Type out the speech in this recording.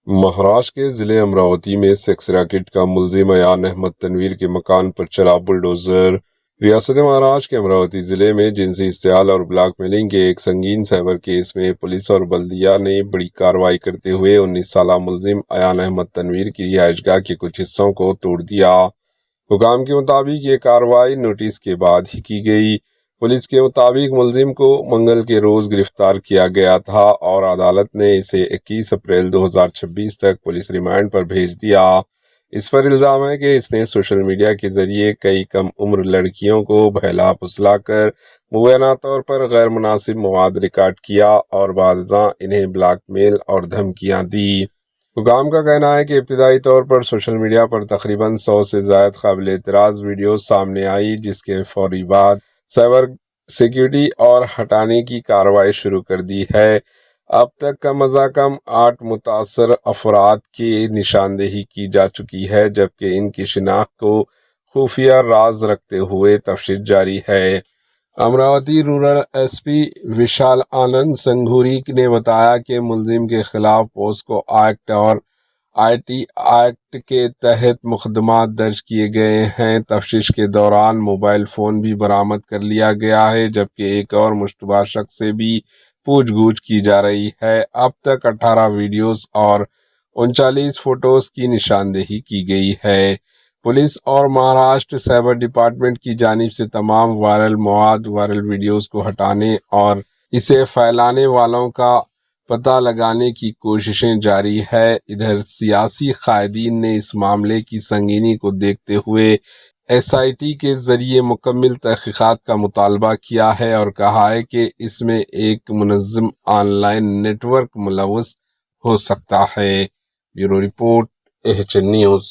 مہاراشٹر کے ضلع امراوتی میں سیکس ریکٹ کا ملزم ایان احمد تنویر کے مکان پر چلا بلڈوزر۔ ریاست مہاراشٹر کے امراوتی ضلع میں جنسی استحال اور بلیک میلنگ کے ایک سنگین سائبر کیس میں پولیس اور بلدیہ نے بڑی کارروائی کرتے ہوئے 19 سالہ ملزم ایان احمد تنویر کی رہائش گاہ کے کچھ حصوں کو توڑ دیا۔ حکام کے مطابق یہ کارروائی نوٹس کے بعد ہی کی گئی۔ پولیس کے مطابق ملزم کو منگل کے روز گرفتار کیا گیا تھا اور عدالت نے اسے 21 اپریل 2026 تک پولیس ریمانڈ پر بھیج دیا۔ اس پر الزام ہے کہ اس نے سوشل میڈیا کے ذریعے کئی کم عمر لڑکیوں کو بہلا پھسلا کر مبینہ طور پر غیر مناسب مواد ریکارڈ کیا اور بعد ازاں انہیں بلیک میل اور دھمکیاں دی۔ حکام کا کہنا ہے کہ ابتدائی طور پر سوشل میڈیا پر تقریباً 100 سے زائد قابل اعتراض ویڈیوز سامنے آئی، جس کے فوری بعد سائبر سیکیورٹی اور ہٹانے کی کارروائی شروع کر دی ہے۔ اب تک کم از کم 8 متاثر افراد کی نشاندہی کی جا چکی ہے، جبکہ ان کی شناخت کو خفیہ راز رکھتے ہوئے تفتیش جاری ہے۔ امراوتی رورل ایس پی وشال آنند سنگھوری نے بتایا کہ ملزم کے خلاف پوسکو ایکٹ اور آئی ٹی ایکٹ کے تحت مقدمات درج کیے گئے ہیں۔ تفتیش کے دوران موبائل فون بھی برآمد کر لیا گیا ہے، جبکہ ایک اور مشتبہ شخص سے بھی پوچھ گچھ کی جا رہی ہے۔ اب تک 18 ویڈیوز اور 39 فوٹوز کی نشاندہی کی گئی ہے۔ پولیس اور مہاراشٹر سائبر ڈپارٹمنٹ کی جانب سے تمام وائرل مواد، وائرل ویڈیوز کو ہٹانے اور اسے پھیلانے والوں کا پتہ لگانے کی کوششیں جاری ہے۔ ادھر سیاسی قائدین نے اس معاملے کی سنگینی کو دیکھتے ہوئے ایس آئی ٹی کے ذریعے مکمل تحقیقات کا مطالبہ کیا ہے اور کہا ہے کہ اس میں ایک منظم آن لائن نیٹ ورک ملوث ہو سکتا ہے۔ Bureau report, AHN news.